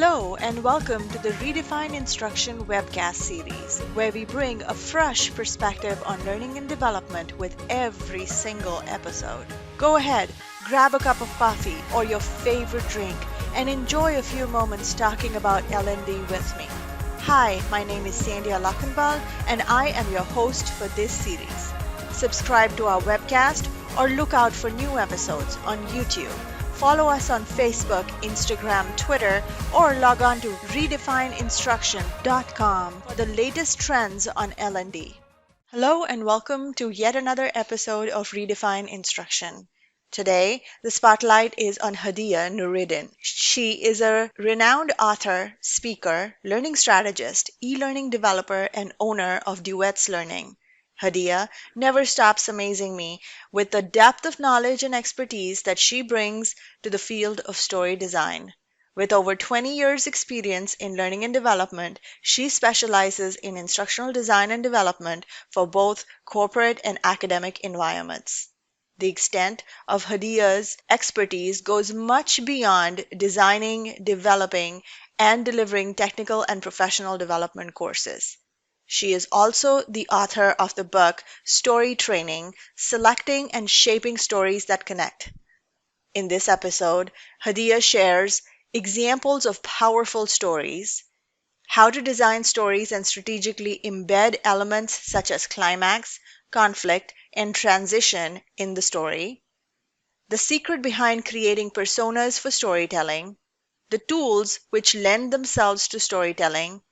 Hello, and welcome to the Redefine Instruction webcast series, where we bring a fresh perspective on learning and development with every single episode. Go ahead, grab a cup of coffee or your favorite drink, and enjoy a few moments talking about L&D with me. Hi, my name is Sandhya Lakhanbal, and I am your host for this series. Subscribe to our webcast or look out for new episodes on YouTube. Follow us on Facebook, Instagram, Twitter, or log on to redefineinstruction.com for the latest trends on L&D. Hello and welcome to yet another episode of Redefine Instruction. Today, the spotlight is on Hadiya Nuriddin. She is a renowned author, speaker, learning strategist, e-learning developer, and owner of Duets Learning. Hadiya never stops amazing me with the depth of knowledge and expertise that she brings to the field of story design. With over 20 years' experience in learning and development, she specializes in instructional design and development for both corporate and academic environments. The extent of Hadiya's expertise goes much beyond designing, developing, and delivering technical and professional development courses. She is also the author of the book Story Training: Selecting and Shaping Stories That Connect. In this episode, Hadiya shares examples of powerful stories, how to design stories and strategically embed elements such as climax, conflict, and transition in the story, the secret behind creating personas for storytelling, the tools which lend themselves to storytelling,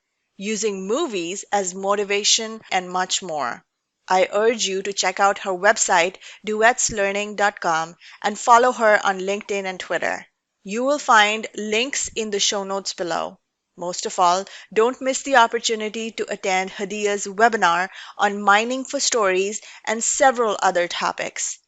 using movies as motivation, and much more. I urge you to check out her website, duetslearning.com, and follow her on LinkedIn and Twitter. You will find links in the show notes below. Most of all, don't miss the opportunity to attend Hadiya's webinar on mining for stories and several other topics.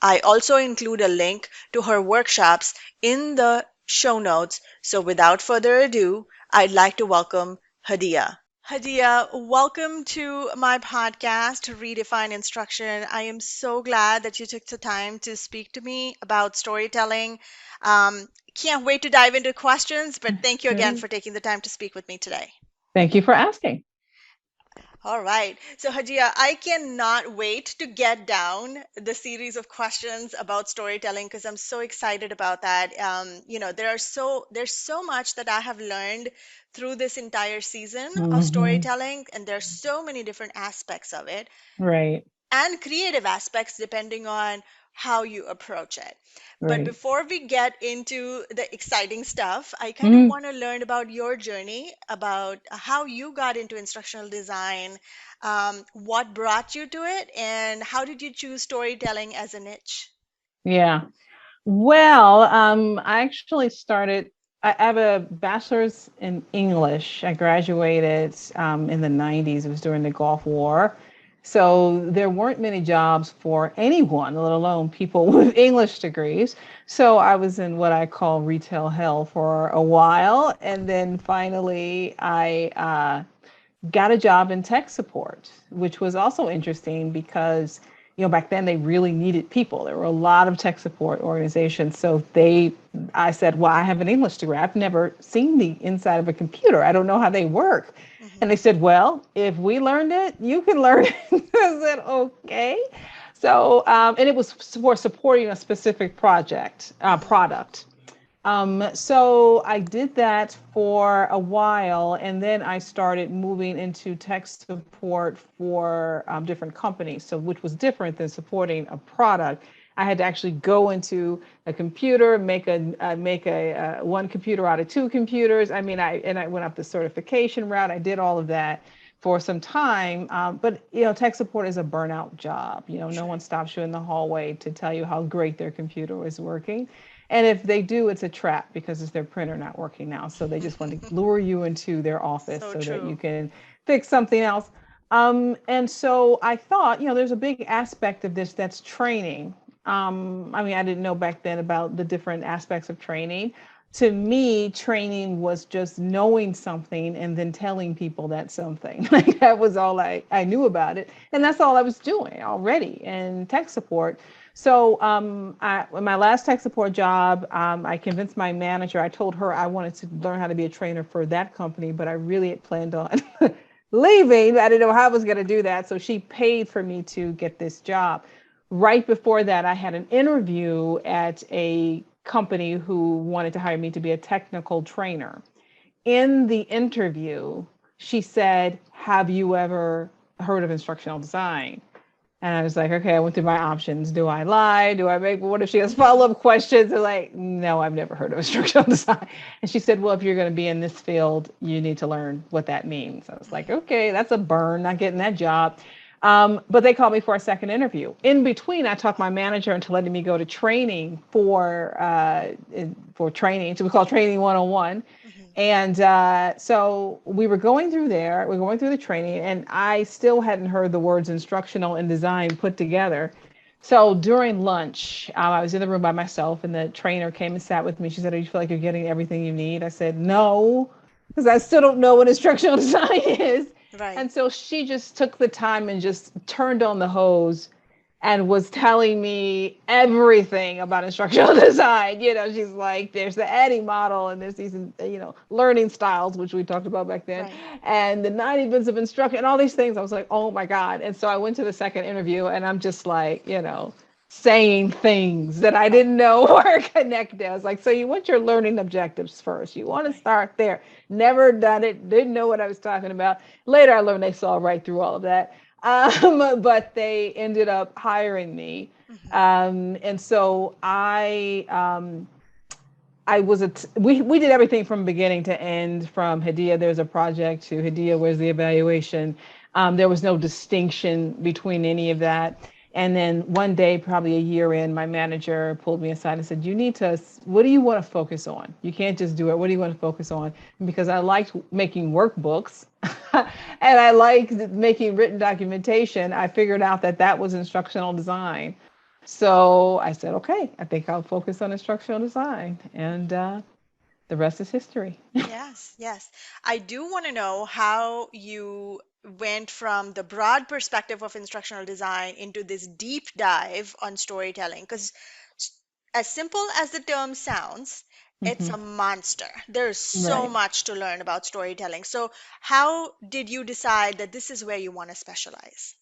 I also include a link to her workshops in the show notes. So without further ado, I'd like to welcome Hadiya. Hadiya, welcome to my podcast, Redefine Instruction. I am so glad that you took the time to speak to me about storytelling. Can't wait to dive into questions, but thank you again Great. for taking the time to speak with me today. Thank you for asking. All right. So, Hadiya, I cannot wait to get down the series of questions about storytelling because I'm so excited about that. There's so much that I have learned through this entire season of Hmm. storytelling, and there's so many different aspects of it Right, and creative aspects depending on how you approach it. But right. before we get into the exciting stuff, I kind of Mhm. want to learn about your journey, about how you got into instructional design, what brought you to it, and how did you choose storytelling as a niche? Yeah. Well, I actually started, I have a bachelor's in English. I graduated in the 90s. It was during the Gulf War. So there weren't many jobs for anyone, let alone people with English degrees. So I was in what I call retail hell for a while. And then finally, I got a job in tech support, which was also interesting because back then they really needed people. There were a lot of tech support organizations. So I said, well, I have an English degree. I've never seen the inside of a computer. I don't know how they work. And Hmm. they said, well, if we learned it, you can learn it. I said, okay. So, and it was for supporting a specific Hmm. product. So I did that for a while, and then I started moving into tech support for different companies. So, which was different than supporting a product. I had to actually go into a computer, make a one computer out of two computers. I mean, I went up the certification route. I did all of that for some time. But tech support is a burnout job. No Sure. one stops you in the hallway to tell you how great their computer is working. And if they do, it's a trap because it's their printer not working now. So they just want to lure you into their office So so that you true. can fix something else. And so I thought, there's a big aspect of this that's training. I mean, I didn't know back then about the different aspects of training. To me, training was just knowing something and then telling people that something. That was all I knew about it. And that's all I was doing already in tech support. So in my last tech support job, I convinced my manager. I told her I wanted to learn how to be a trainer for that company, but I really had planned on leaving. I didn't know how I was going to do that. So she paid for me to get this job. Right before that, I had an interview at a company who wanted to hire me to be a technical trainer. In the interview, she said, "Have you ever heard of instructional design?" And I was like, okay, I went through my options. Do I lie? Do I make, what if she has follow-up questions? And like, no, I've never heard of instructional design. And she said, well, if you're going to be in this field, you need to learn what that means. I was like, okay, that's a burn, not getting that job. But they called me for a second interview. In between, I talked my manager into letting me go to training for training. So we call training 101. And so we were going through there, we were going through the training, and I still hadn't heard the words instructional and design put together. So during lunch, I was in the room by myself, and the trainer came and sat with me. She said, "Do you feel like you're getting everything you need?" I said, "No, because I still don't know what instructional design is." Right. And so she just took the time and just turned on the hose and was telling me everything about instructional design. She's like, there's the Eddie model, and there's these, learning styles, which we talked about back then, Right. and the 9 events of instruction, and all these things. I was like, oh my God. And so I went to the second interview, and I'm just like, saying things that I Right. didn't know were connected. I was like, so you want your learning objectives first. You want to Right. start there. Never done it, didn't know what I was talking about. Later, I learned they saw right through all of that. But they ended up hiring me. Hmm. And so I was we did everything from beginning to end, from Hadiya, there's a project, to Hadiya, where's the evaluation. There was no distinction between any of that. And then one day, probably a year in, my manager pulled me aside and said, "You need to, what do you want to focus on? You can't just do it. What do you want to focus on?" And because I liked making workbooks and I liked making written documentation, I figured out that that was instructional design. So I said, okay, I think I'll focus on instructional design. And the rest is history. Yes, yes. I do want to know how you went from the broad perspective of instructional design into this deep dive on storytelling. Because as simple as the term sounds, it's Hmm. a monster. There's so Right. much to learn about storytelling. So, how did you decide that this is where you want to specialize?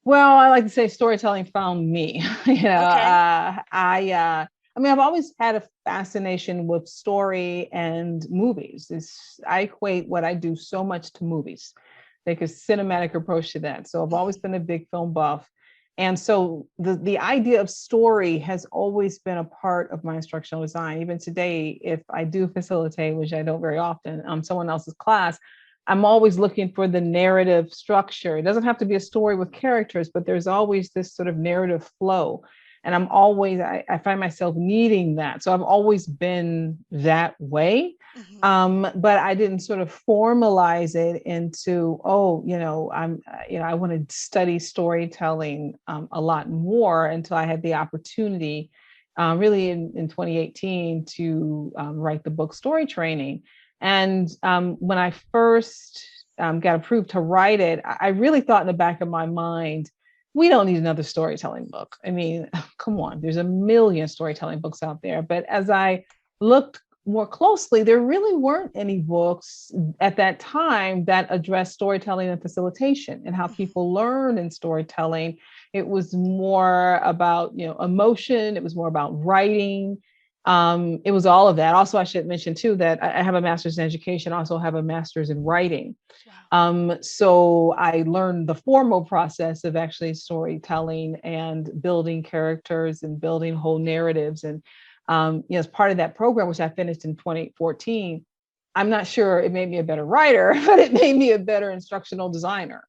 Well, I like to say storytelling found me. Okay. I mean, I've always had a fascination with story and movies. I equate what I do so much to movies. Take a cinematic approach to that. So I've always Hmm. been a big film buff. And so the idea of story has always been a part of my instructional design. Even today, if I do facilitate, which I don't very often, someone else's class, I'm always looking for the narrative structure. It doesn't have to be a story with characters, but there's always this sort of narrative flow. And I find myself needing that. So I've always been that way. Hmm. But I didn't sort of formalize it into, oh, I want to study storytelling a lot more until I had the opportunity, really in 2018, to write the book Story Training. And when I first got approved to write it, I really thought in the back of my mind, we don't need another storytelling book. I mean, come on, there's a million storytelling books out there. But as I looked more closely, there really weren't any books at that time that addressed storytelling and facilitation and how Hmm. people learn in storytelling. It was more about, emotion. It was more about writing. It was all of that. Also, I should mention too that I have a master's in education, also have a master's in writing. Wow. So I learned the formal process of actually storytelling and building characters and building whole narratives. And as part of that program, which I finished in 2014, I'm not sure it made me a better writer, but it made me a better instructional designer,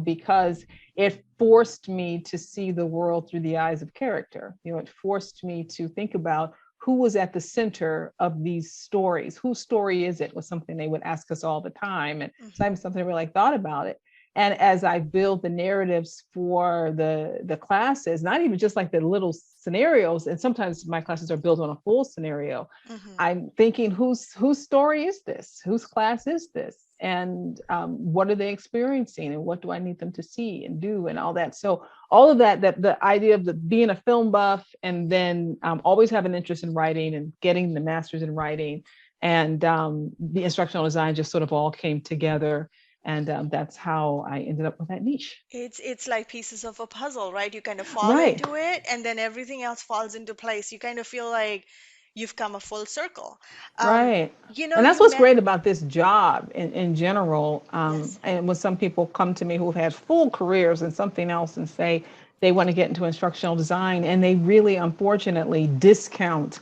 because it forced me to see the world through the eyes of character. It forced me to think about who was at the center of these stories. Whose story is it? Was something they would ask us all the time. And it's not even Hmm. something I really thought about it. And as I build the narratives for the classes, not even just like the little scenarios, and sometimes my classes are built on a full scenario, Hmm. I'm thinking, whose story is this? Whose class is this? and what are they experiencing, and what do I need them to see and do, and all that. So all of that the idea of being a film buff, and then always have an interest in writing and getting the master's in writing, and the instructional design just sort of all came together, and that's how I ended up with that niche. It's like pieces of a puzzle, right? You kind of fall Right. into it and then everything else falls into place. You kind of feel like you've come a full circle. Right. And that's You what's met, great about this job in general. yes, And when some people come to me who've had full careers in something else and say they want to get into instructional design, and they really unfortunately discount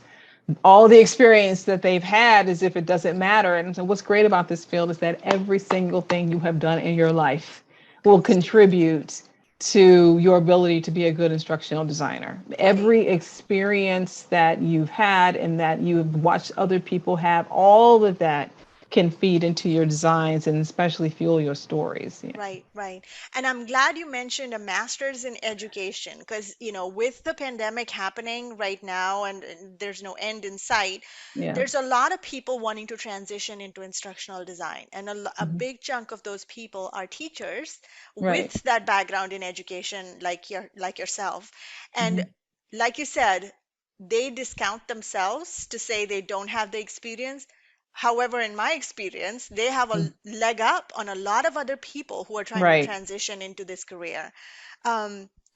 all the experience that they've had as if it doesn't matter. And so what's great about this field is that every single thing you have done in your life will counts together. contribute to your ability to be a good instructional designer. Right. Every experience that you've had and that you've watched other people have, all of that can feed into your designs and especially fuel your stories. Yeah. Right, right. And I'm glad you mentioned a master's in education because, with the pandemic happening right now and there's no end in sight, Yeah. there's a lot of people wanting to transition into instructional design. And a Mhm. big chunk of those people are teachers with Right. that background in education, like yourself. And Mhm. like you said, they discount themselves to say they don't have the experience. However, in my experience, they have a Mm. leg up on a lot of other people who are trying to Right. transition into this career.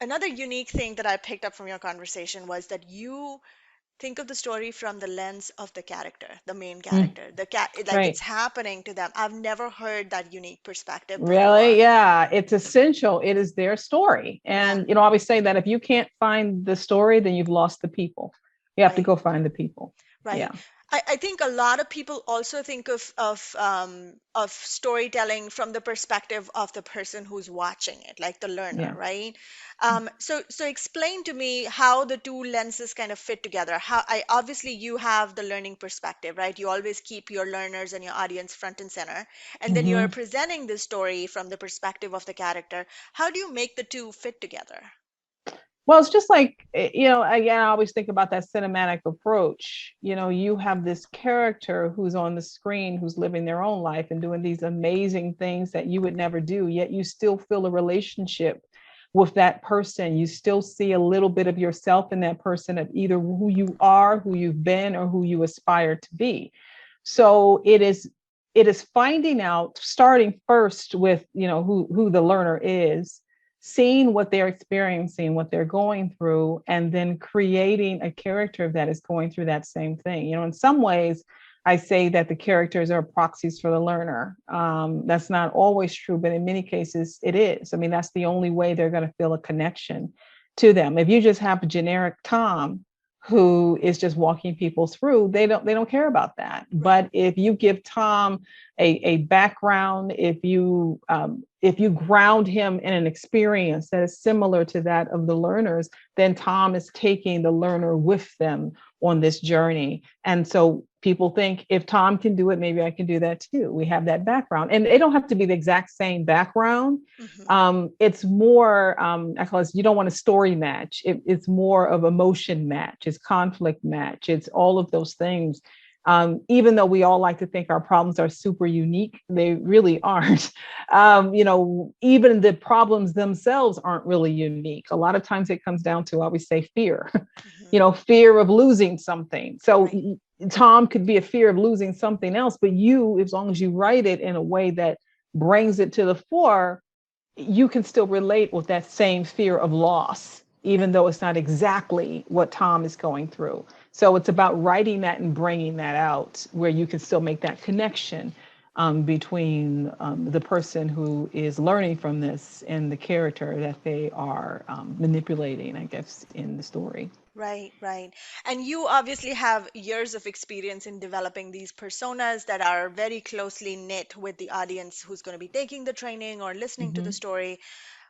Another unique thing that I picked up from your conversation was that you think of the story from the lens of the character, the main Mm. character, the cat, like it's Right. happening to them. I've never heard that unique perspective Really? before. Yeah, it's essential. It is their story. Yeah, And, I always say that if you can't find the story, then you've lost the people. You have to right. go find the people. Right. Yeah. I think a lot of people also think of storytelling from the perspective of the person who's watching it, like the learner, Yeah. right? So explain to me how the two lenses kind of fit together. How I obviously you have the learning perspective, right? You always keep your learners and your audience front and center, and then you're Hmm. presenting the story from the perspective of the character. How do you make the two fit together? Well, it's just like, again, I always think about that cinematic approach. You have this character who's on the screen, who's living their own life and doing these amazing things that you would never do, yet you still feel a relationship with that person. You still see a little bit of yourself in that person, of either who you are, who you've been, or who you aspire to be. So it is finding out, starting first with who the learner is, seeing what they're experiencing, what they're going through, and then creating a character that is going through that same thing. In some ways, I say that the characters are proxies for the learner. That's not always true, but in many cases it is. I mean, that's the only way they're going to feel a connection to them. If you just have a generic Tom who is just walking people through, they don't care about that. Right. But if you give Tom a background, if you ground him in an experience that is similar to that of the learners, then Tom is taking the learner with them on this journey. And so people think, if Tom can do it, maybe I can do that too. We have that background, and they don't have to be the exact same background. Hmm. It's more, I call it, you don't want a story match. It's more of emotion match. It's conflict match. It's all of those things. Even though we all like to think our problems are super unique, they really aren't. Even the problems themselves aren't really unique. A lot of times it comes down to, I always say, fear. Hmm. Fear of losing something. So Right. Tom could be a fear of losing something else, but you, as long as you write it in a way that brings it to the fore, you can still relate with that same fear of loss, even Right. though it's not exactly what Tom is going through. So it's about writing that and bringing that out where you can still make that connection between the person who is learning from this and the character that they are manipulating, I guess, in the story. Right, right. And you obviously have years of experience in developing these personas that are very closely knit with the audience who's going to be taking the training or listening to the Mhm. story.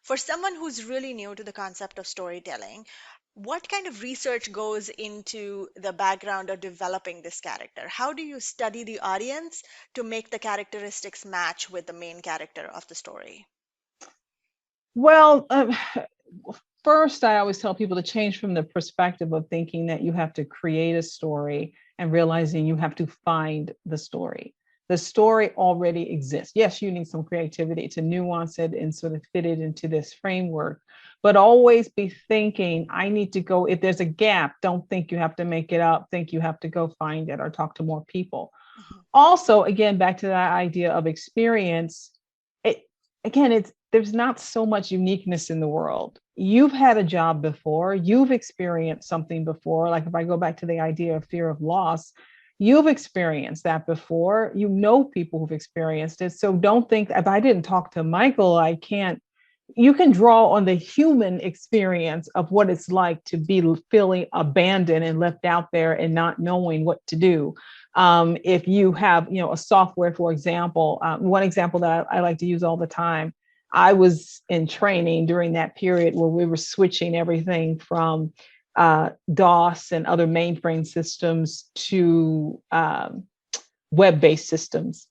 For someone who's really new to the concept of storytelling, what kind of research goes into the background of developing this character? How do you study the audience to make the characteristics match with the main character of the story? Well, first, I always tell people to change from the perspective of thinking that you have to create a story and realizing you have to find the story. The story already exists. Yes, you need some creativity to nuance it and sort of fit it into this framework, but always be thinking, I need to go, if there's a gap, don't think you have to make it up, think you have to go find it or talk to more people. Mhm. Also, again, back to that idea of experience, it again, it's there's not so much uniqueness in the world. You've had a job before, you've experienced something before. Like if I go back to the idea of fear of loss, you've experienced that before. You know people who've experienced it. So don't think if I didn't talk to Michael, I can't. You can draw on the human experience of what it's like to be feeling abandoned and left out there and not knowing what to do. If you have, a software, for example, one example that I like to use all the time, I was in training during that period where we were switching everything from DOS and other mainframe systems to web-based systems.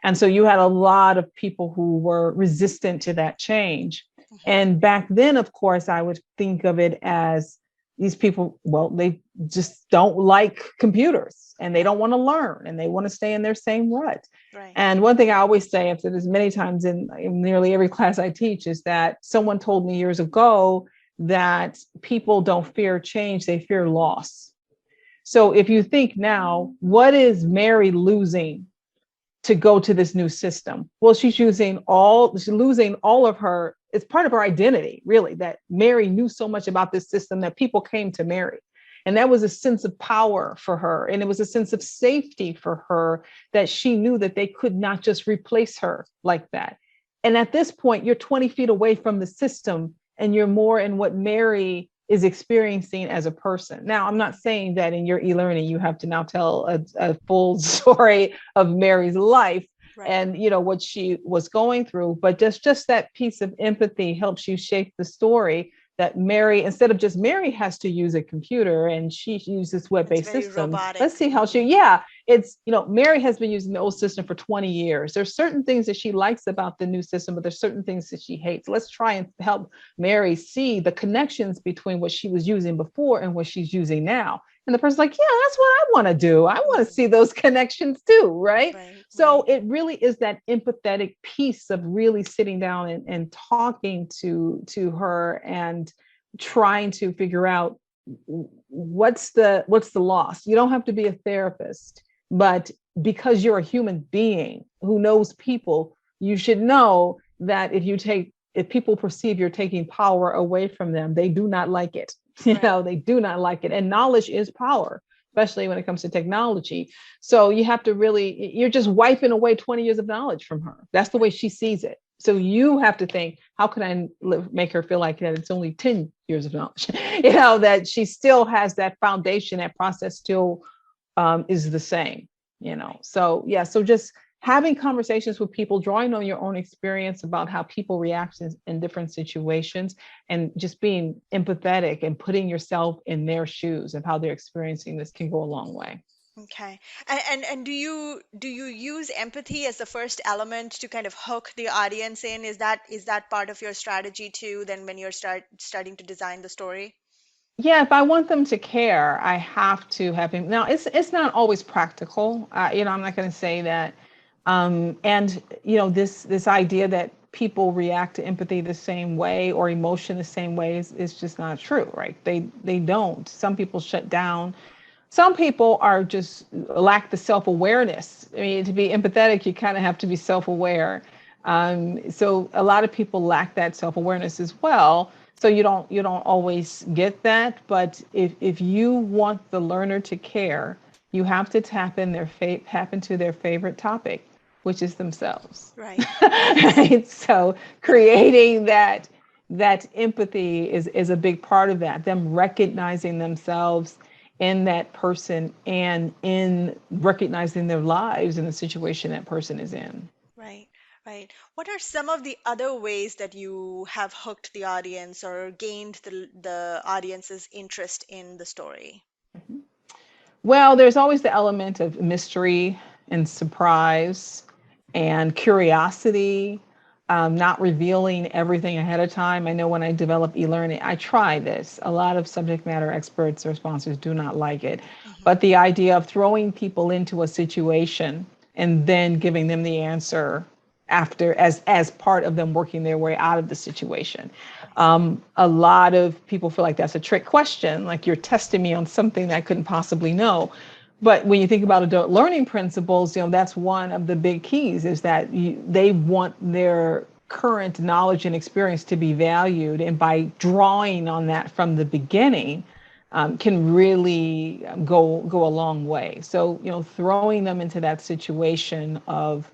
And so you had a lot of people who were resistant to that change. Mhm. And back then, of course, I would think of it as these people, well, they just don't like computers and they don't want to learn and they want to stay in their same rut. Right. And one thing I always say, I've said this many times in nearly every class I teach, is that someone told me years ago that people don't fear change, they fear loss. So if you think now, what is Mary losing to go to this new system? Well, she's losing all of her, it's part of her identity, really, that Mary knew so much about this system that people came to Mary. And that was a sense of power for her. And it was a sense of safety for her, that she knew that they could not just replace her like that. And at this point, you're 20 feet away from the system and you're more in what Mary is experiencing as a person. Now, I'm not saying that in your e-learning, you have to now tell a full story of Mary's life, Right. and what she was going through, but just that piece of empathy helps you shape the story, that Mary, instead of just Mary has to use a computer and she uses It's web-based very systems. robotic. Let's see how it's, Mary has been using the old system for 20 years. There's certain things that she likes about the new system, but there's certain things that she hates. Let's try and help Mary see the connections between what she was using before and what she's using now. And the person's like, yeah, that's what I want to do. I want to see those connections too, right? Right. So it really is that empathetic piece of really sitting down and talking to her and trying to figure out what's the loss. You don't have to be a therapist, but because you're a human being who knows people, you should know that if people perceive you're taking power away from them, they do not like it. Right. They do not like it. And knowledge is power, especially when it comes to technology. So you have to really, you're just wiping away 20 years of knowledge from her. That's the way she sees it. So you have to think, how can I make her feel like that it's only 10 years of knowledge, that she still has that foundation, that process still is the same, So yeah, so just having conversations with people, drawing on your own experience about how people react in different situations, and just being empathetic and putting yourself in their shoes of how they're experiencing this can go a long way. Okay. And do you use empathy as the first element to kind of hook the audience in? Is that part of your strategy too, then when you're starting to design the story? Yeah, if I want them to care, I have to have him. Now, it's not always practical. I'm not going to say that. And this idea that people react to empathy the same way or emotion the same way is just not true, right? They don't. Some people shut down. Some people are just lack the self-awareness. I mean, to be empathetic, you kind of have to be self-aware. So a lot of people lack that self-awareness as well. So you don't always get that. But if you want the learner to care, you have to tap into their favorite topic, which is themselves. Right. Yes. Right? So creating that empathy is a big part of that. Them recognizing themselves in that person and in recognizing their lives in the situation that person is in. Right. Right. What are some of the other ways that you have hooked the audience or gained the audience's interest in the story? Well, there's always the element of mystery and surprise and curiosity, not revealing everything ahead of time. I know when I develop e-learning, I try this. A lot of subject matter experts or sponsors do not like it. Hmm. But the idea of throwing people into a situation and then giving them the answer after, as part of them working their way out of the situation. A lot of people feel like that's a trick question, like you're testing me on something that I couldn't possibly know. But when you think about adult learning principles, that's one of the big keys, is that they want their current knowledge and experience to be valued. And by drawing on that from the beginning, can really go a long way. So, throwing them into that situation of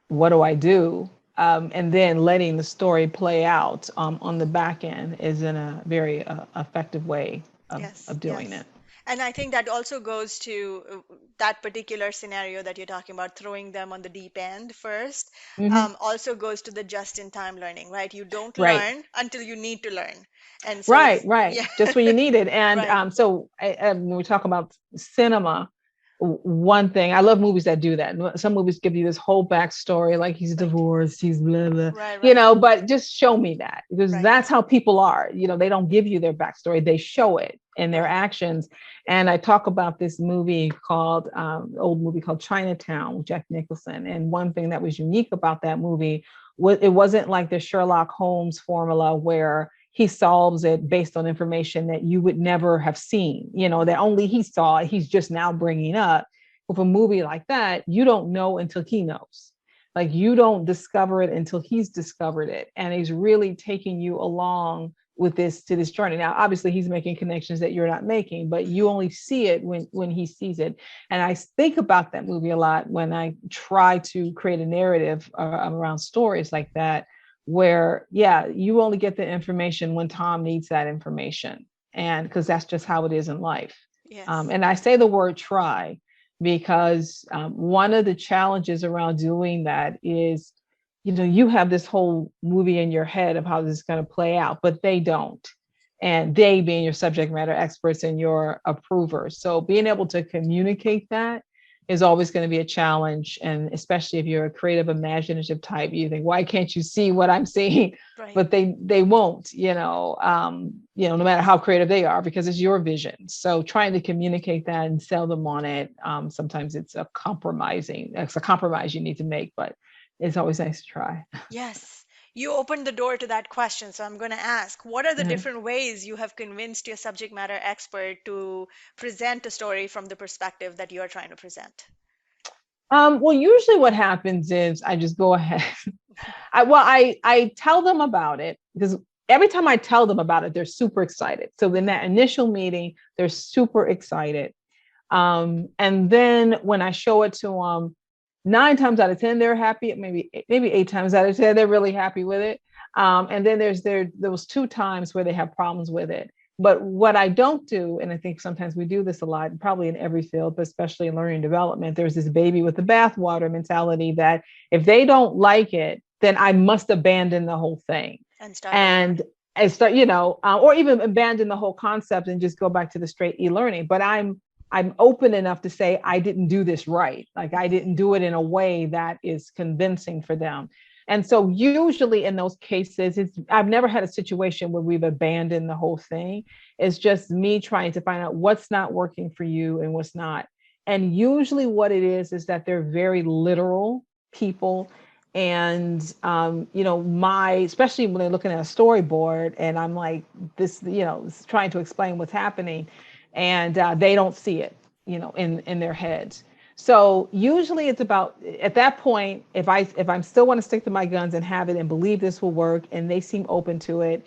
what do I do? And then letting the story play out on the back end is in a very effective way Yes, of doing yes. it. And I think that also goes to that particular scenario that you're talking about, throwing them on the deep end first, Hmm. also goes to the just-in-time learning, right? You don't Right. learn until you need to learn. And so Right, it's, right. yeah, Just when you need it. And right, when we talk about cinema, one thing, I love movies that do that. Some movies give you this whole backstory, like he's right, divorced, he's blah, blah, right, right, but just show me that, because right, that's how people are. They don't give you their backstory, they show it in their right. actions. And I talk about this movie called, old movie called Chinatown with Jack Nicholson. And one thing that was unique about that movie was it wasn't like the Sherlock Holmes formula where he solves it based on information that you would never have seen, that only he saw, he's just now bringing up. With a movie like that, you don't know until he knows. Like, you don't discover it until he's discovered it. And he's really taking you along with this journey. Now, obviously, he's making connections that you're not making, but you only see it when he sees it. And I think about that movie a lot when I try to create a narrative around stories like that, where, yeah, you only get the information when Tom needs that information. And because that's just how it is in life. Yes, And I say the word try because one of the challenges around doing that is, you have this whole movie in your head of how this is going to play out, but they don't. And they being your subject matter experts and your approvers. So being able to communicate that is always going to be a challenge. And especially if you're a creative, imaginative type, you think, why can't you see what I'm seeing? right. But they won't, no matter how creative they are, because it's your vision. So trying to communicate that and sell them on it, sometimes it's a compromise you need to make, but it's always nice to try. Yes. You opened the door to that question, so I'm going to ask, what are the Mhm. different ways you have convinced your subject matter expert to present a story from the perspective that you're trying to present? Well, usually what happens is I just go ahead. I tell them about it, because every time I tell them about it, they're super excited. So in that initial meeting, they're super excited. And then when I show it to them, 9 times out of 10, they're happy. Maybe 8 times out of 10, they're really happy with it. And then there was 2 times where they have problems with it. But what I don't do, and I think sometimes we do this a lot, probably in every field, but especially in learning and development, there's this baby with the bathwater mentality that if they don't like it, then I must abandon the whole thing. And start over. And I start, or even abandon the whole concept and just go back to the straight e-learning. But I'm open enough to say I didn't do this right. Like, I didn't do it in a way that is convincing for them. And so usually in those cases, I've never had a situation where we've abandoned the whole thing. It's just me trying to find out what's not working for you and what's not. And usually what it is that they're very literal people. And especially when they're looking at a storyboard and I'm like, this, trying to explain what's happening, and they don't see it, in their heads. So usually it's about, at that point, if I'm still want to stick to my guns and have it and believe this will work and they seem open to it,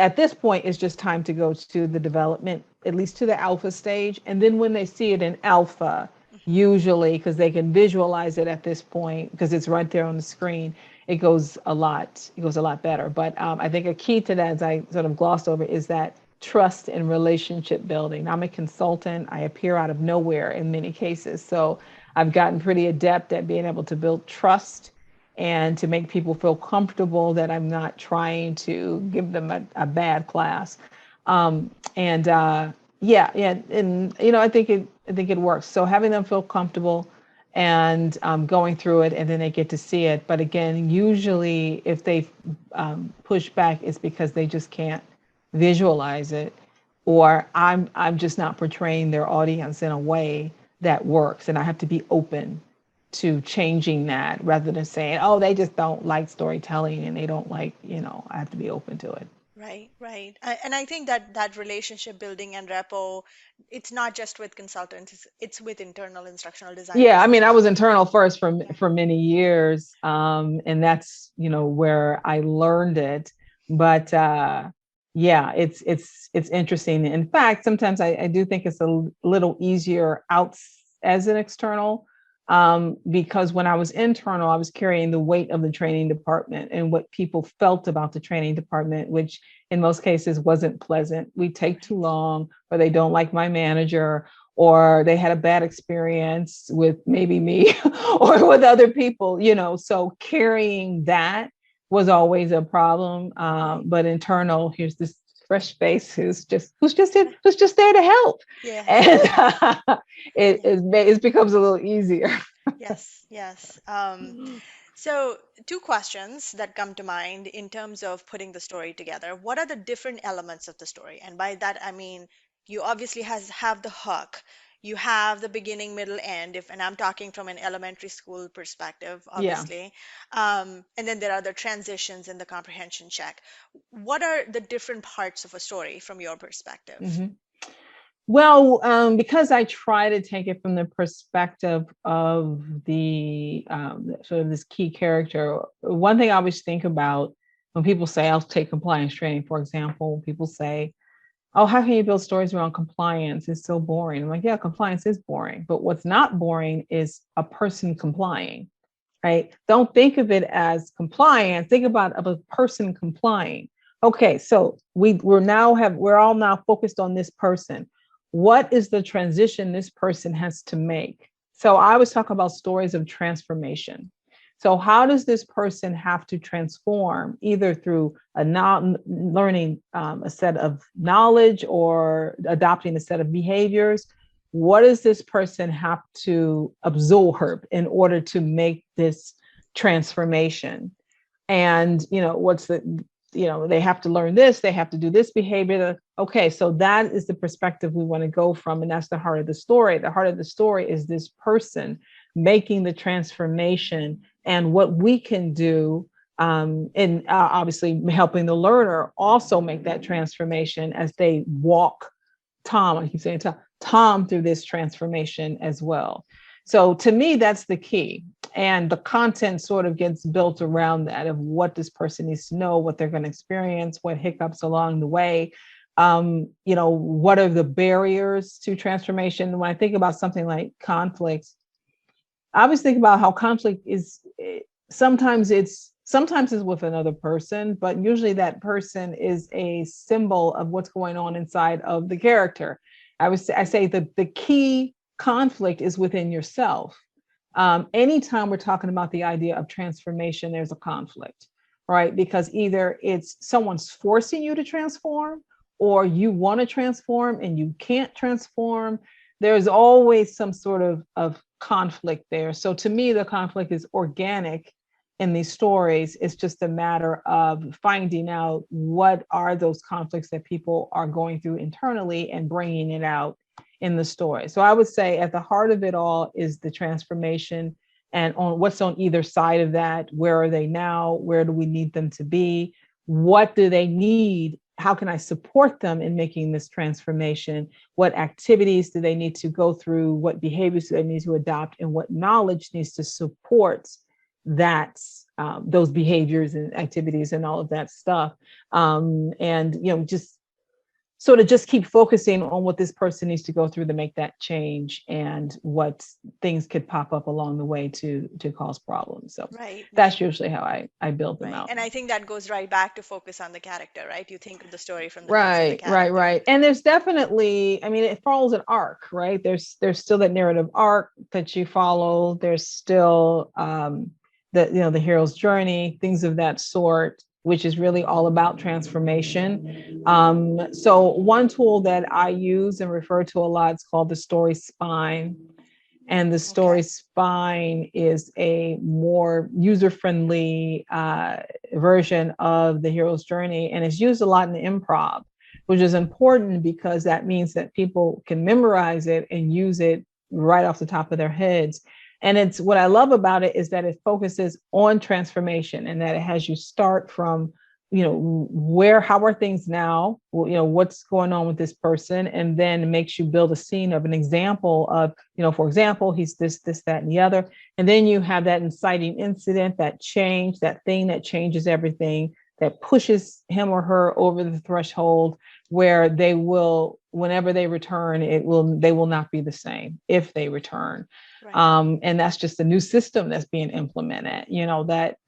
at this point it's just time to go to the development, at least to the alpha stage. And then when they see it in alpha, Mhm. usually because they can visualize it at this point because it's right there on the screen, it goes a lot better. But I think a key to that, as I sort of glossed over, is that trust and relationship building. I'm a consultant. I appear out of nowhere in many cases. So I've gotten pretty adept at being able to build trust and to make people feel comfortable that I'm not trying to give them a bad class. And yeah, yeah, and I think it works. So having them feel comfortable and going through it, and then they get to see it. But again, usually if they push back, it's because they just can't visualize it, or I'm just not portraying their audience in a way that works, and I have to be open to changing that rather than saying, oh, they just don't like storytelling and they don't like, I have to be open to it. Right, right. And I think that that relationship building and rapport, it's not just with consultants, it's with internal instructional Yeah, designers I as mean, I was well. internal first Yeah. for many years, and that's where I learned it. But yeah, it's interesting. In fact, sometimes I do think it's a little easier out as an external, because when I was internal, I was carrying the weight of the training department and what people felt about the training department, which in most cases wasn't pleasant. We take too Right. long, or they don't like my manager, or they had a bad experience with maybe me or with other people, so carrying that was always a problem. Right. But internal, here's this fresh face who's just there to help, Yeah, and yeah, yeah. it becomes a little easier. Yes, yes. So, two questions that come to mind in terms of putting the story together. What are the different elements of the story? And by that, I mean you obviously have the hook, you have the beginning, middle, end. If and I'm talking from an elementary school perspective, Yeah. obviously, and then there are the transitions and the comprehension check. What are the different parts of a story from your perspective? Mhm. Well, because I try to take it from the perspective of the sort of this key character. One thing I always think about when people say, I'll take compliance training, for example, people say, oh, how can you build stories around compliance? It's so boring. I'm like, yeah, compliance is boring. But what's not boring is a person complying, right? Don't think of it as compliance. Think about of a person complying. Okay, so we're all now focused on this person. What is the transition this person has to make? So I always talk about stories of transformation. So how does this person have to transform, either through learning a set of knowledge or adopting a set of behaviors? What does this person have to absorb in order to make this transformation? And what's the they have to learn this, they have to do this behavior. Okay, so that is the perspective we want to go from, and that's the heart of the story. The heart of the story is this person making the transformation and what we can do, and obviously helping the learner also make that transformation as they walk Tom, I keep saying Tom through this transformation as well. So to me, that's the key. And the content sort of gets built around that, of what this person needs to know, what they're going to experience, what hiccups along the way. What are the barriers to transformation? When I think about something like conflicts, I always think about how conflict is sometimes it's with another person, but usually that person is a symbol of what's going on inside of the character. I say the key conflict is within yourself. Anytime we're talking about the idea of transformation, there's a conflict, right? Because either it's someone's forcing you to transform, or you want to transform and you can't transform. There's always some sort of conflict there. So to me, the conflict is organic in these stories. It's just a matter of finding out what are those conflicts that people are going through internally and bringing it out in the story. So I would say at the heart of it all is the transformation, and on what's on either side of that. Where are they now? Where do we need them to be? What do they need? How can I support them in making this transformation? What activities do they need to go through? What behaviors do they need to adopt? And what knowledge needs to support that, those behaviors and activities and all of that stuff? And just sort of just keep focusing on what this person needs to go through to make that change, and what things could pop up along the way to cause problems. So Right, that's right. usually how I build them Right. out. And I think that goes right back to focus on the character, right? You think of the story from the lens of the Right, right, character. right. And there's definitely, I mean, it follows an arc, right? There's still that narrative arc that you follow. There's still the hero's journey, things of that sort, which is really all about transformation. So one tool that I use and refer to a lot is called the story spine. And the story Okay. spine is a more user-friendly version of the hero's journey, and it's used a lot in improv, which is important because that means that people can memorize it and use it right off the top of their heads. And it's what I love about it is that it focuses on transformation and that it has you start from, how are things now? What's going on with this person? And then makes you build a scene of an example of, for example, he's this, that, and the other. And then you have that inciting incident, that change, that thing that changes everything, that pushes him or her over the threshold where they will, whenever they return, they will not be the same if they return. Right. And that's just a new system that's being implemented.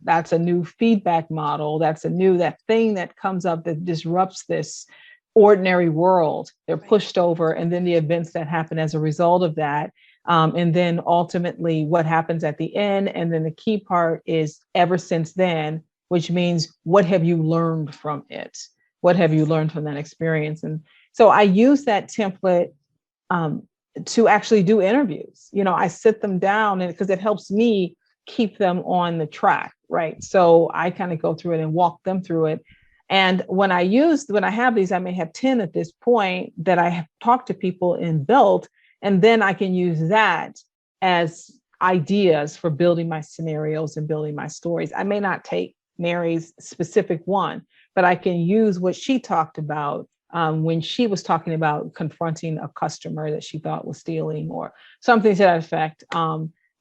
That's a new feedback model. That's that thing that comes up that disrupts this ordinary world. They're pushed over, and then the events that happen as a result of that. And then ultimately what happens at the end. And then the key part is ever since then, which means what have you learned from it? What have you learned from that experience? And so I use that template to actually do interviews. I sit them down, and because it helps me keep them on the track, right? So I kind of go through it and walk them through it. And when I have these, I may have 10 at this point that I have talked to people and built, and then I can use that as ideas for building my scenarios and building my stories. I may not take Mary's specific one, but I can use what she talked about when she was talking about confronting a customer that she thought was stealing or something to that effect,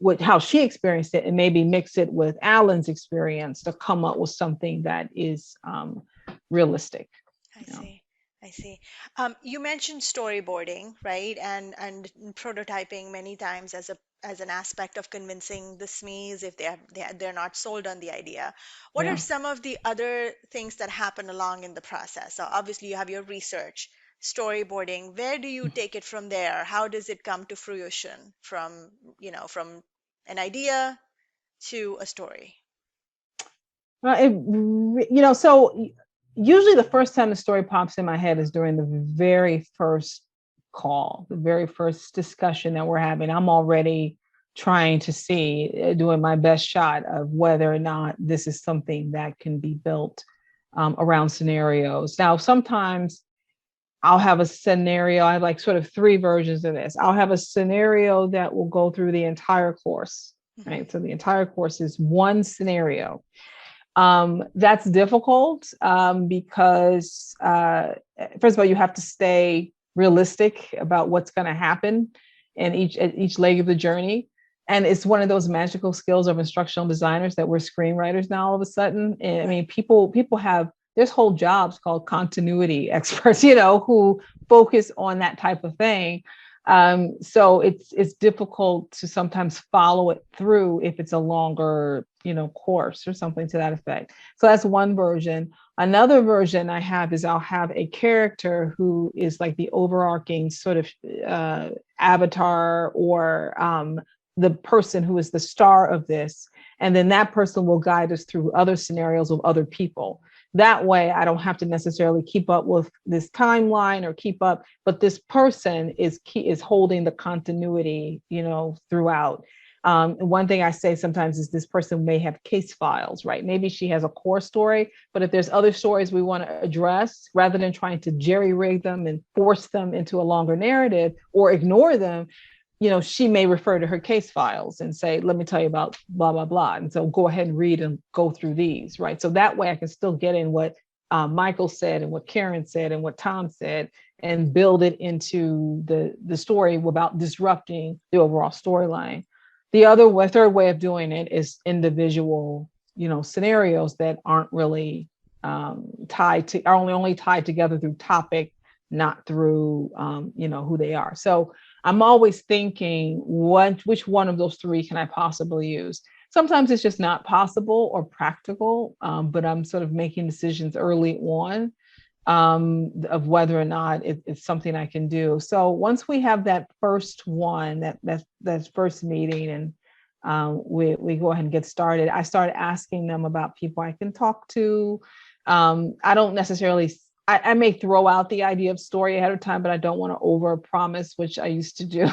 with how she experienced it, and maybe mix it with Alan's experience to come up with something that is realistic. I see. I see. You mentioned storyboarding, right? And prototyping many times as an aspect of convincing the SMEs if they're not sold on the idea. What are Yeah. some of the other things that happen along in the process? So obviously you have your research, storyboarding. Where do you take it from there? How does it come to fruition from an idea to a story? So usually the first time the story pops in my head is during the very first call, the very first discussion that we're having. I'm already trying to see, doing my best shot of whether or not this is something that can be built around scenarios. Now, sometimes I'll have a scenario. I have like sort of three versions of this. I'll have a scenario that will go through the entire course, Hmm. right? So the entire course is one scenario. That's difficult because, first of all, you have to stay realistic about what's going to happen in each leg of the journey. And it's one of those magical skills of instructional designers that we're screenwriters now all of a sudden. And, I mean, Right. people have, there's whole jobs called continuity experts, who focus on that type of thing. So it's difficult to sometimes follow it through if it's a longer, course or something to that effect. So that's one version. Another version I have is I'll have a character who is like the overarching sort of avatar or the person who is the star of this. And then that person will guide us through other scenarios with other people. That way, I don't have to necessarily keep up with this timeline or keep up, but this person is holding the continuity, throughout. One thing I say sometimes is this person may have case files, right? Maybe she has a core story, but if there's other stories we want to address, rather than trying to jerry rig them and force them into a longer narrative or ignore them, she may refer to her case files and say, let me tell you about blah, blah, blah. And so go ahead and read and go through these, right? So that way I can still get in what Michael said and what Karen said and what Tom said and build it into the story without disrupting the overall storyline. Third way of doing it is individual, scenarios that aren't really are only tied together through topic, not through, who they are. So I'm always thinking, which one of those three can I possibly use? Sometimes it's just not possible or practical, but I'm sort of making decisions early on of whether or not it's something I can do. So once we have that first one, that first meeting, and we go ahead and get started, I start asking them about people I can talk to. I don't necessarily I may throw out the idea of story ahead of time, but I don't want to over promise, which I used to do.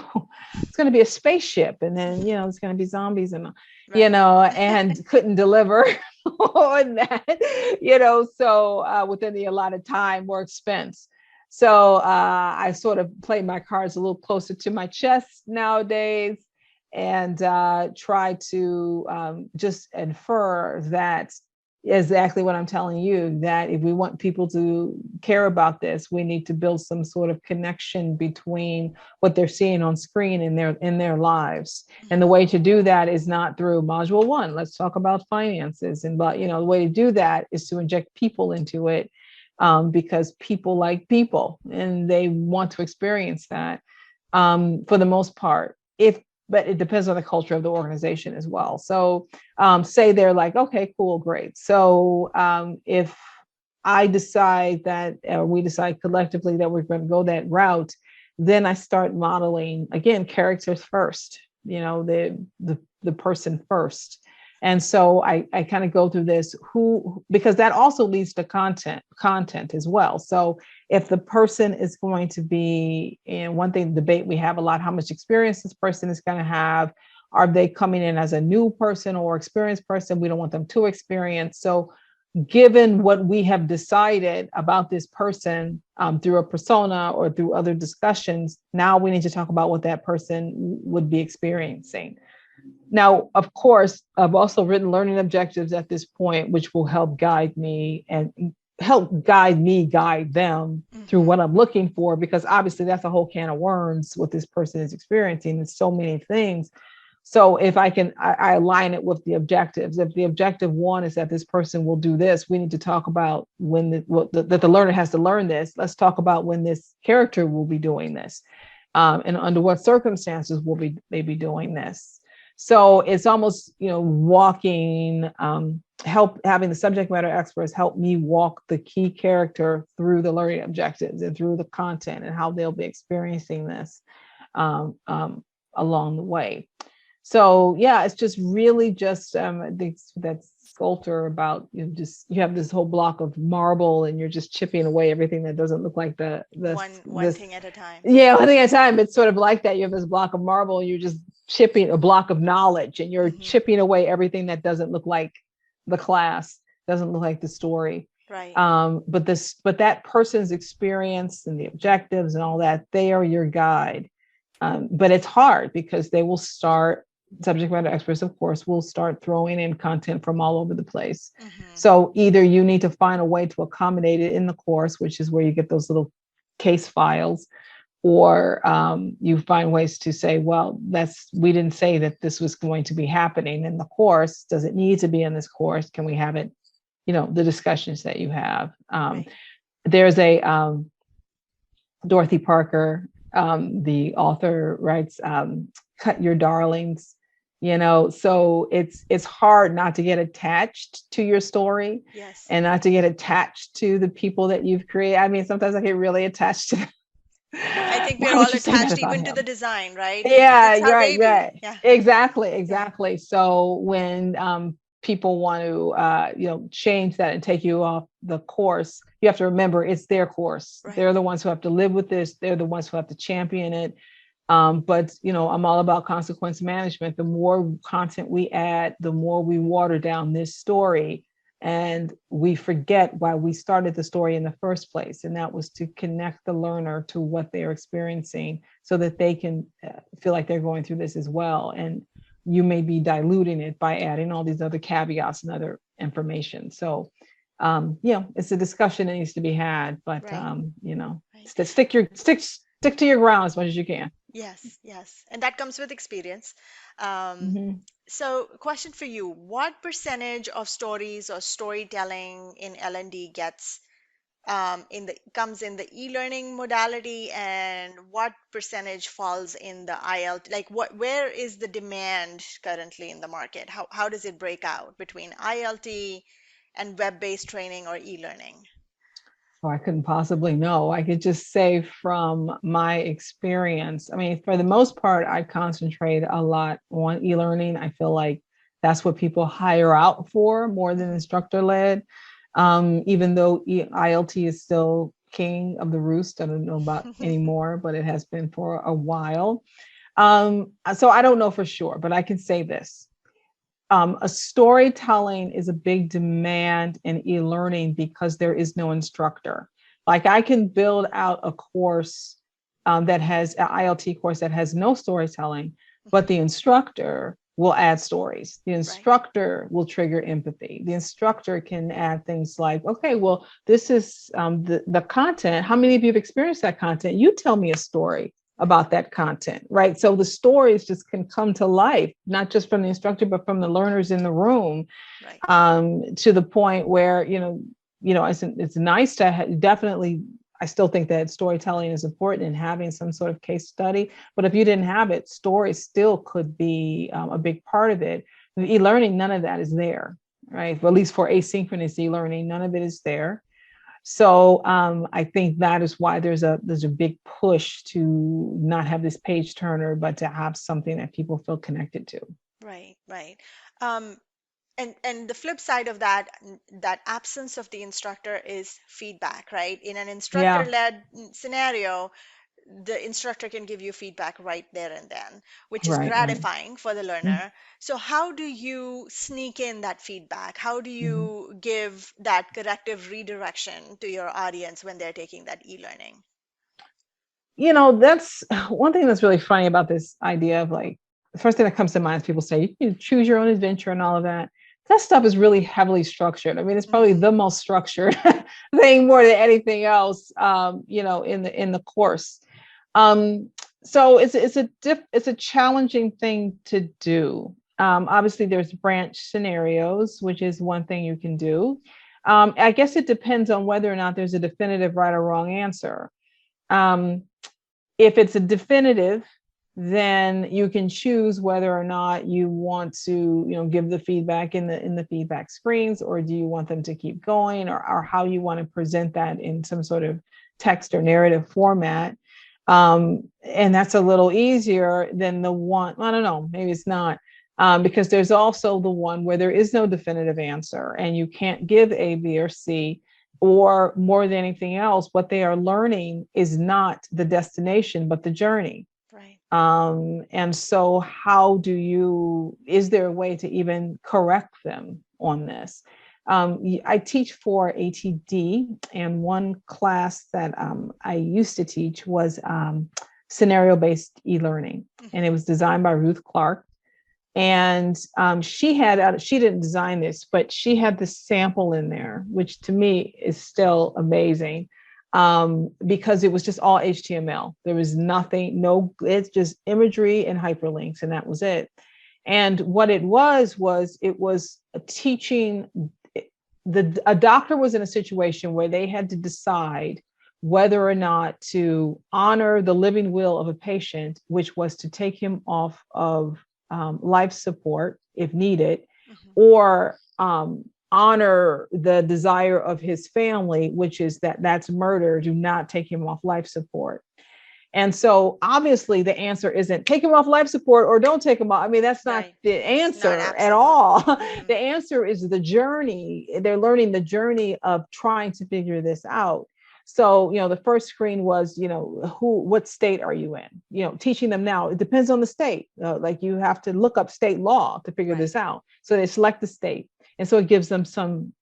It's going to be a spaceship, and then it's going to be zombies, and Right. and couldn't deliver on that. So within the allotted time, more expense. So I sort of play my cards a little closer to my chest nowadays. and try to just infer that exactly what I'm telling you, that if we want people to care about this, we need to build some sort of connection between what they're seeing on screen in their lives. And the way to do that is not through module one, let's talk about finances. And but the way to do that is to inject people into it, because people like people and they want to experience that, for the most part. If But it depends on the culture of the organization as well. So say they're like, okay, cool, great. So if I decide that, we decide collectively that we're going to go that route, then I start modeling again characters first. The person first. And so I kind of go through this, because that also leads to content as well. So if the person is going to be, and one thing debate we have a lot, how much experience this person is going to have. Are they coming in as a new person or experienced person? We don't want them too experienced. So given what we have decided about this person, through a persona or through other discussions, now we need to talk about what that person would be experiencing. Now, of course, I've also written learning objectives at this point, which will help guide me guide them through what I'm looking for, because obviously that's a whole can of worms what this person is experiencing. It's so many things. So if I align it with the objectives. If the objective one is that this person will do this, we need to talk about that the learner has to learn this. Let's talk about when this character will be doing this, and under what circumstances will they be doing this. So it's almost, walking, having the subject matter experts help me walk the key character through the learning objectives and through the content and how they'll be experiencing this, along the way. So yeah, it's just really just that sculptor about you have this whole block of marble and you're just chipping away everything that doesn't look like the one thing at a time. Yeah, one thing at a time. It's sort of like that. You have this block of marble and you're just chipping a block of knowledge, and you're chipping away everything that doesn't look like the class, doesn't look like the story. Right. But that person's experience and the objectives and all that, they are your guide. But it's hard because they will start, subject matter experts, of course, will start throwing in content from all over the place. So either you need to find a way to accommodate it in the course, which is where you get those little case files, or you find ways to say, well, we didn't say that this was going to be happening in the course. Does it need to be in this course? Can we have it, the discussions that you have? Right. There's a Dorothy Parker, the author, writes Cut Your Darlings, so it's hard not to get attached to your story. Yes. And not to get attached to the people that you've created. I mean, sometimes I get really attached to them. I think we're all attached even to the design, right? Yeah, it's our right, baby. right. Yeah. Exactly. So when people want to change that and take you off the course, you have to remember it's their course. Right. They're the ones who have to live with this. They're the ones who have to champion it. But I'm all about consequence management. The more content we add, the more we water down this story. And we forget why we started the story in the first place. And that was to connect the learner to what they're experiencing so that they can feel like they're going through this as well. And you may be diluting it by adding all these other caveats and other information. So, it's a discussion that needs to be had, but, right. Stick to your ground as much as you can. Yes. And that comes with experience. So, question for you: what percentage of stories or storytelling in L&D comes in the e-learning modality, and what percentage falls in the ILT? Like, where is the demand currently in the market? How does it break out between ILT and web-based training or e-learning? Oh, I couldn't possibly know. I could just say from my experience. I mean, for the most part, I concentrate a lot on e-learning. I feel like that's what people hire out for more than instructor led. Even though ILT is still king of the roost. I don't know about anymore, but it has been for a while. So I don't know for sure, but I can say this. A storytelling is a big demand in e-learning because there is no instructor. Like I can build out a course that has an ILT course that has no storytelling, but Hmm. the instructor will add stories. The Right. instructor will trigger empathy. The instructor can add things like, okay, well, this is the content. How many of you have experienced that content? You tell me a story Right. about that content, right? So the stories just can come to life, not just from the instructor, but from the learners in the room, Right. to the point where, it's nice to definitely, I still think that storytelling is important and having some sort of case study. But if you didn't have it, stories still could be a big part of it. The e-learning, none of that is there, right? Well, at least for asynchronous e-learning, none of it is there. So I think that is why there's a big push to not have this page turner, but to have something that people feel connected to. Right. Right. Um, and the flip side of that, that absence of the instructor is feedback, right? In an instructor Yeah, led scenario, the instructor can give you feedback right there and then, which is right, right. gratifying for the learner. So how do you sneak in that feedback? How do Mm-hmm. you give that corrective redirection to your audience when they're taking that e-learning? That's one thing that's really funny about this idea of, like, the first thing that comes to mind is people say you can choose your own adventure and all of that. That stuff is really heavily structured. I mean, it's probably Hmm. the most structured thing more than anything else, in the course. Um, so it's a challenging thing to do. Obviously, there's branch scenarios, which is one thing you can do. I guess it depends on whether or not there's a definitive right or wrong answer. Um, if it's a definitive, then you can choose whether or not you want to, give the feedback in the feedback screens, or do you want them to keep going, or how you want to present that in some sort of text or narrative format. And that's a little easier than the one, I don't know, maybe it's not. Because there's also the one where there is no definitive answer and you can't give A, B, or C, or more than anything else, what they are learning is not the destination, but the journey. Right. And so, is there a way to even correct them on this? I teach for ATD, and one class that I used to teach was scenario based e learning, and it Hmm. was designed by Ruth Clark. And she didn't design this, but she had the sample in there, which to me is still amazing, because it was just all HTML. There was nothing, no, it's just imagery and hyperlinks, and that was it. And what it was a teaching. A doctor was in a situation where they had to decide whether or not to honor the living will of a patient, which was to take him off of life support if needed, Hmm. or honor the desire of his family, which is that's murder. Do not take him off life support. And so obviously the answer isn't take him off life support or don't take him off. I mean, that's not Right. the It's not answer at absolute. all. Hmm. The answer is the journey. They're learning the journey of trying to figure this out. So, the first screen was, what state are you in? Teaching them now, it depends on the state. Like you have to look up state law to figure Right. this out. So they select the state. And so it gives them some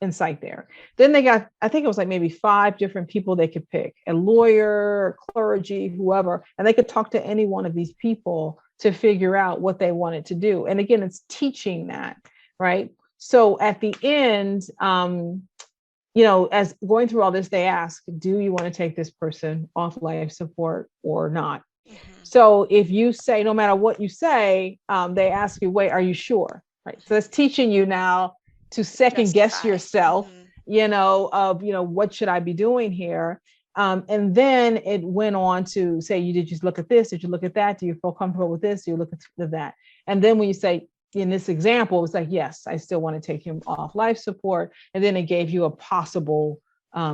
insight there. Then they got, I think it was like maybe 5 different people they could pick, a lawyer, clergy, whoever, and they could talk to any one of these people to figure out what they wanted to do. And again, it's teaching that, right? So at the end, as going through all this, they ask, do you want to take this person off life support or not? Hmm. So if you say, no matter what you say, they ask you, wait, are you sure? Right. So it's Hmm. teaching you now to second guess Justify. yourself, Hmm. what should I be doing here? And then it went on to say, you did you look at this? Did you look at that? Do you feel comfortable with this? Do you look at that? And then when you say, in this example, it's like, yes, I still want to take him off life support. And then it gave you a possible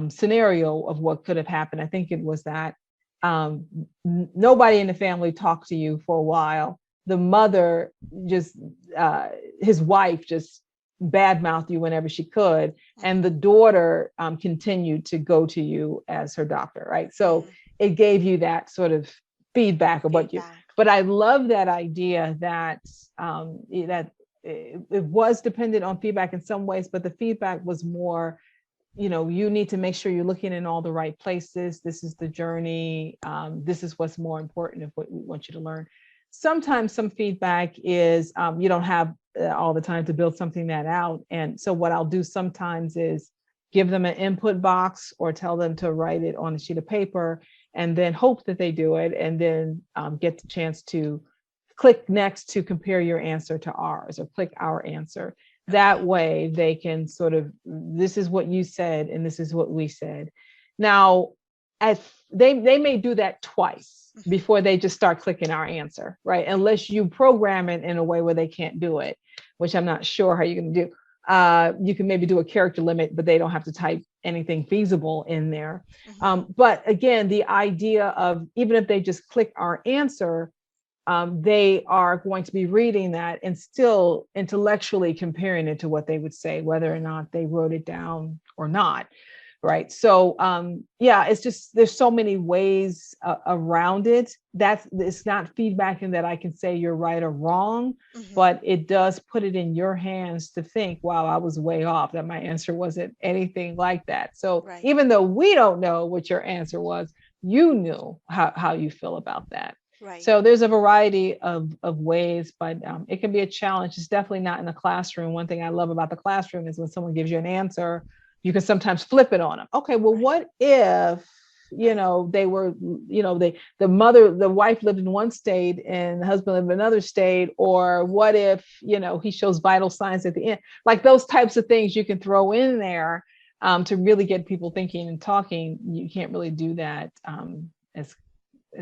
scenario of what could have happened. I think it was that um, nobody in the family talked to you for a while. The mother just, uh, his wife just badmouthed you whenever she could. And the Hmm. daughter continued to go to you as her doctor, right? So Hmm. it gave you that sort of feedback of what you, Feedback. but I love that idea that it was dependent on feedback in some ways, but the feedback was more, you need to make sure you're looking in all the right places. This is the journey. This is what's more important of what we want you to learn. sometimes some feedback is you don't have all the time to build something that out. And so what I'll do sometimes is give them an input box or tell them to write it on a sheet of paper and then hope that they do it, and then get the chance to click next to compare your answer to ours, or click our answer. That way they can sort of, this is what you said and this is what we said. Now, as they may do that twice before they just start clicking our answer, right? Unless you program it in a way where they can't do it, which I'm not sure how you're going to do. You can maybe do a character limit, but they don't have to type anything feasible in there. But again, the idea of, even if they just click our answer, they are going to be reading that and still intellectually comparing it to what they would say, whether or not they wrote it down or not. Right. So, yeah, it's just, there's so many ways around it. It's not feedback in that I can say you're right or wrong, but it does put it in your hands to think, wow, I was way off, that my answer wasn't anything like that. So even though we don't know what your answer was, you knew how you feel about that. So there's a variety of ways, but it can be a challenge. It's definitely not in the classroom. One thing I love about the classroom is when someone gives you an answer, you can sometimes flip it on them. Okay, well, what if, they were, the wife lived in one state and the husband lived in another state? Or what if, he shows vital signs at the end? Like those types of things you can throw in there to really get people thinking and talking. You can't really do that as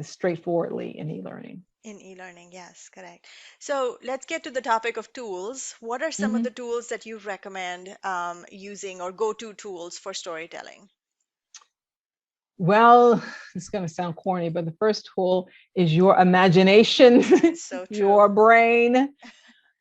straightforwardly in e-learning. In e-learning, yes, correct. So let's get to the topic of tools. What are some of the tools that you recommend using, or go-to tools for storytelling? Well, it's going to sound corny, but the first tool is your imagination, So your true. brain.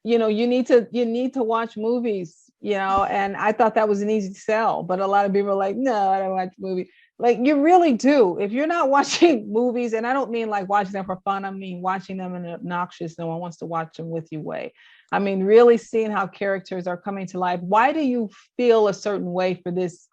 You need to watch movies, and I thought that was an easy sell, but a lot of people are like, no, I don't watch movies. Like, you really do. If you're not watching movies, and I don't mean like watching them for fun, I mean watching them in an obnoxious, no one wants to watch them with you way. I mean, really seeing how characters are coming to life. Why do you feel a certain way for this?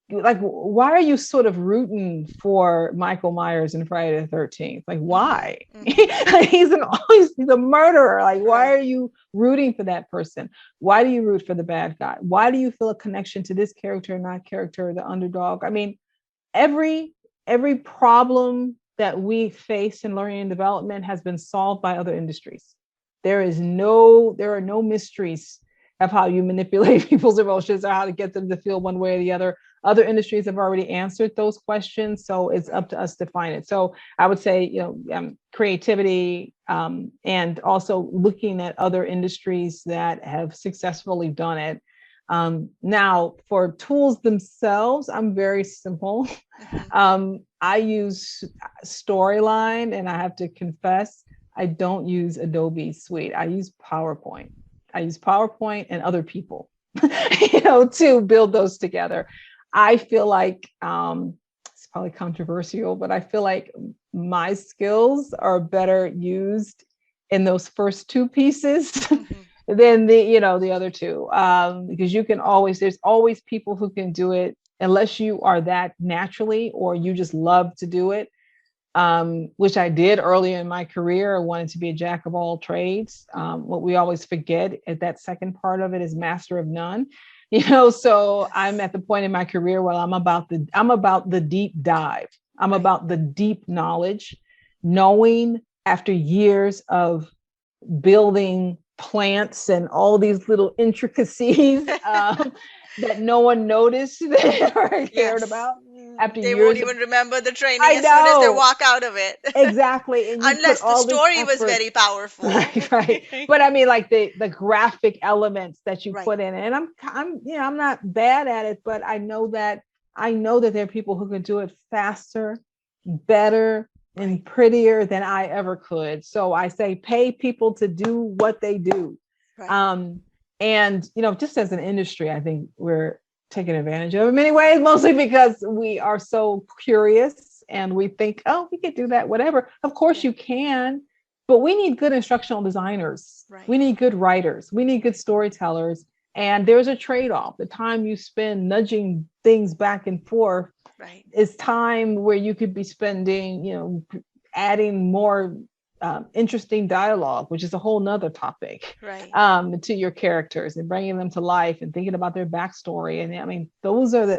Like, why are you sort of rooting for Michael Myers in Friday the 13th? Like, why? He's a murderer. Like, why are you rooting for that person? Why do you root for the bad guy? Why do you feel a connection to this character, not character, the underdog? I mean, every problem that we face in learning and development has been solved by other industries. There are no mysteries of how you manipulate people's emotions or how to get them to feel one way or the other. Other industries have already answered those questions, so it's up to us to find it. So I would say, creativity, and also looking at other industries that have successfully done it. Now, for tools themselves, I'm very simple. I use Storyline, and I have to confess, I don't use Adobe Suite. I use PowerPoint. And other people, to build those together. I feel like it's probably controversial, but I feel like my skills are better used in those first two pieces than the other two, because there's always people who can do it, unless you are that naturally or you just love to do it, which I did early in my career. I wanted to be a jack of all trades. What we always forget at that second part of it is master of none. So I'm at the point in my career where I'm about the deep dive. I'm about the deep knowledge, knowing after years of building plants and all these little intricacies that no one noticed or cared about. After They won't years of, even remember the training I as soon as they know, walk out of it. exactly, and you put Unless the all this story was effort. very powerful. Right. But I mean, like the graphic elements that you Right. put in, and I'm not bad at it, but I know that there are people who can do it faster, better, and prettier than I ever could. So I say, pay people to do what they do. And just as an industry, I think we're taken advantage of in many ways, mostly because we are so curious and we think, oh, we could do that, whatever. Of course you can, but we need good instructional designers. We need good writers. We need good storytellers. And there's a trade-off. The time you spend nudging things back and forth is time where you could be spending, adding more interesting dialogue, which is a whole nother topic, Right. to your characters and bringing them to life and thinking about their backstory. And I mean,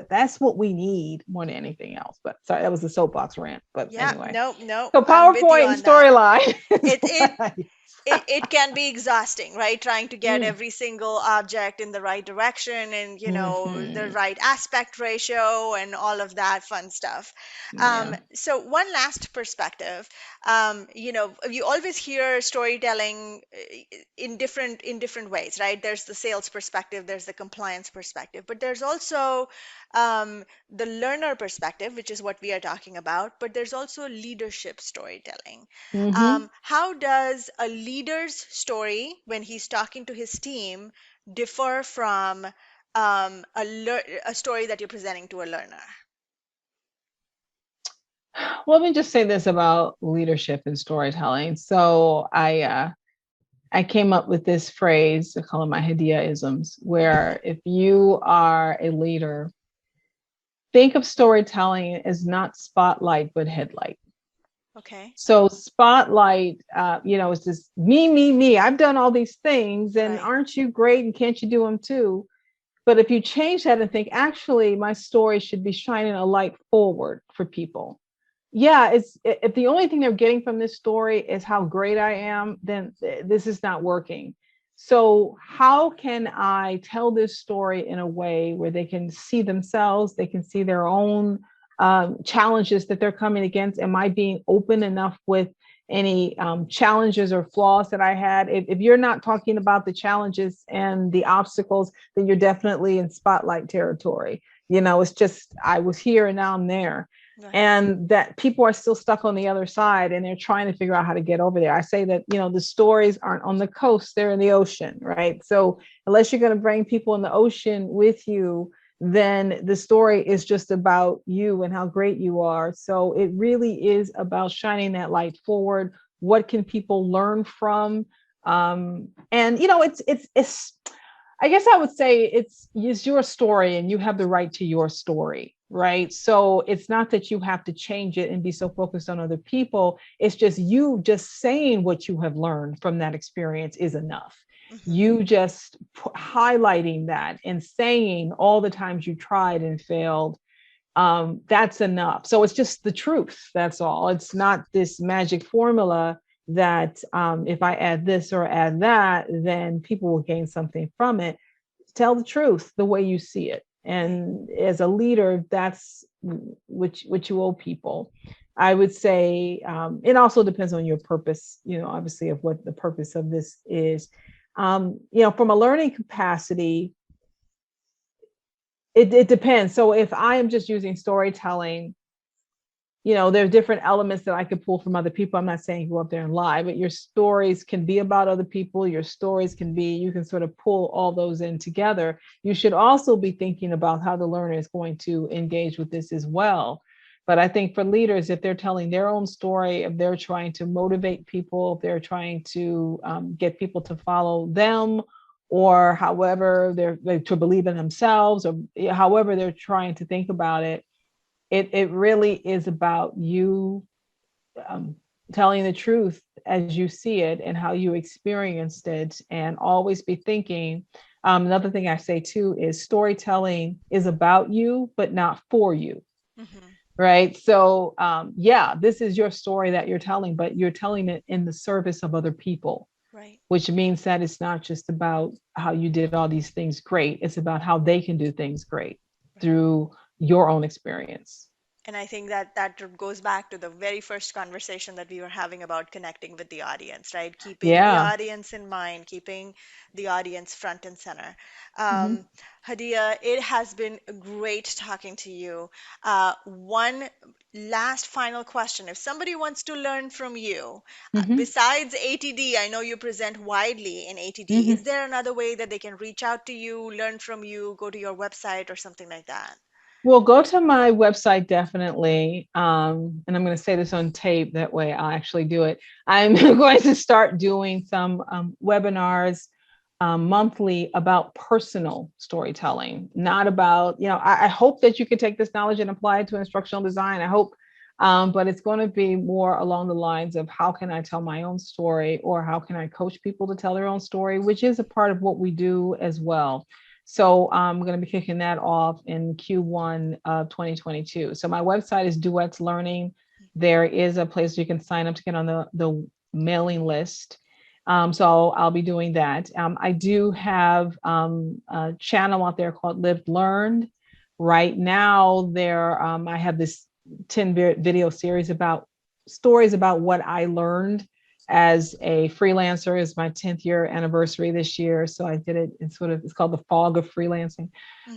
that's what we need more than anything else. But sorry, that was a soapbox rant. But Yeah, anyway, no, no, so I'm with you PowerPoint and on that. storyline is It what it it can be exhausting, right? Trying to get Mm, every single object in the right direction and, the mhm. right aspect ratio and all of that fun stuff. Yeah. So one last perspective, you always hear storytelling in different ways, right? There's the sales perspective, there's the compliance perspective, but there's also the learner perspective, which is what we are talking about, but there's also leadership storytelling. Hmm. How does a leader's story, when he's talking to his team, differ from a story that you're presenting to a learner? Well, let me just say this about leadership and storytelling. So I came up with this phrase, I call it my Hadiya isms, where if you are a leader, think of storytelling as not spotlight but headlight. Okay, So spotlight, is this me, me, me. I've done all these things, and right. aren't you great? And can't you do them too? But if you change that and think, actually, my story should be shining a light forward for people. Yeah, it's if the only thing they're getting from this story is how great I am, then this is not working. So, how can I tell this story in a way where they can see themselves, they can see their own challenges that they're coming against? Am I being open enough with any challenges or flaws that I had? If you're not talking about the challenges and the obstacles, then you're definitely in spotlight territory. It's just I was here and now I'm there, Right. and that people are still stuck on the other side and they're trying to figure out how to get over there. I say that, the stories aren't on the coast, they're in the ocean, right? So unless you're going to bring people in the ocean with you, then the story is just about you and how great you are. So it really is about shining that light forward. What can people learn from? And it's I guess I would say it's your story and you have the right to your story, right? So it's not that you have to change it and be so focused on other people. It's just you just saying what you have learned from that experience is enough. Hmm. You just highlighting that and saying all the times you tried and failed, that's enough. So it's just the truth. That's all. It's not this magic formula that if I add this or add that, then people will gain something from it. Tell the truth the way you see it. Right. And as a leader, that's what you owe people. I would say it also depends on your purpose, obviously, of what the purpose of this is. From a learning capacity, it depends. So if I am just using storytelling, there are different elements that I could pull from other people. I'm not saying go up there and lie, but your stories can be about other people. Your stories can be, you can sort of pull all those in together. You should also be thinking about how the learner is going to engage with this as well. But I think for leaders, if they're telling their own story, if they're trying to motivate people, if they're trying to get people to follow them, or however they to believe in themselves, or however they're trying to think about it, it really is about you um, telling the truth as you see it and how you experienced it, and always be thinking. Another thing I say too is storytelling is about you, but not for you. Hmm. Right. So, yeah, this is your story that you're telling, but you're telling it in the service of other people, Right. which means that it's not just about how you did all these things great. It's about how they can do things great Right. through your own experience. And I think that goes back to the very first conversation that we were having about connecting with the audience, right? Keeping the Yeah. audience in mind, keeping the audience front and center. Mhm. Um, Hadiya, it has been great talking to you. One last final question. If somebody wants to learn from you, Mhm. besides ATD, I know you present widely in ATD. Is Mhm. there another way that they can reach out to you, learn from you, go to your website or something like that? Well, go to my website definitely. And I'm going to say this on tape. That way I'll actually do it. I'm going to start doing some webinars monthly about personal storytelling, not about, I hope that you can take this knowledge and apply it to instructional design. I hope But it's going to be more along the lines of how can I tell my own story, or how can I coach people to tell their own story, which is a part of what we do as well. So I'm going to be kicking that off in Q1 of 2022. So my website is Duets Learning. There is a place you can sign up to get on the mailing list. So I'll be doing that. I do have a channel out there called Lived Learned. Right now, I have this 10 video series about stories about what I learned as a freelancer. It's my 10th year anniversary this year. So I did it. It's called the Fog of Freelancing.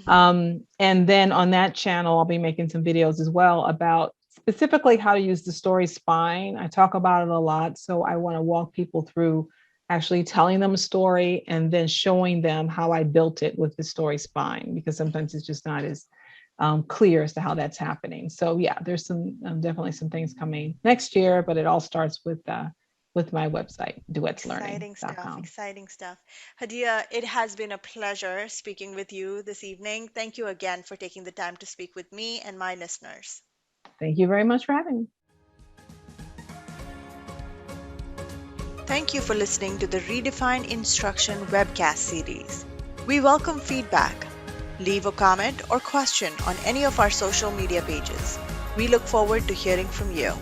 And then on that channel, I'll be making some videos as well about specifically how to use the story spine. I talk about it a lot. So I want to walk people through actually telling them a story and then showing them how I built it with the story spine, because sometimes it's just not as clear as to how that's happening. So yeah, there's definitely some things coming next year, but it all starts with my website, duetslearning.com. Exciting stuff. Hadiya, it has been a pleasure speaking with you this evening. Thank you again for taking the time to speak with me and my listeners. Thank you very much for having me. Thank you for listening to the Redefine Instruction webcast series. We welcome feedback. Leave a comment or question on any of our social media pages. We look forward to hearing from you.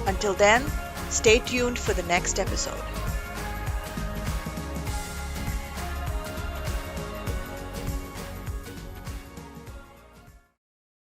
Until then, stay tuned for the next episode.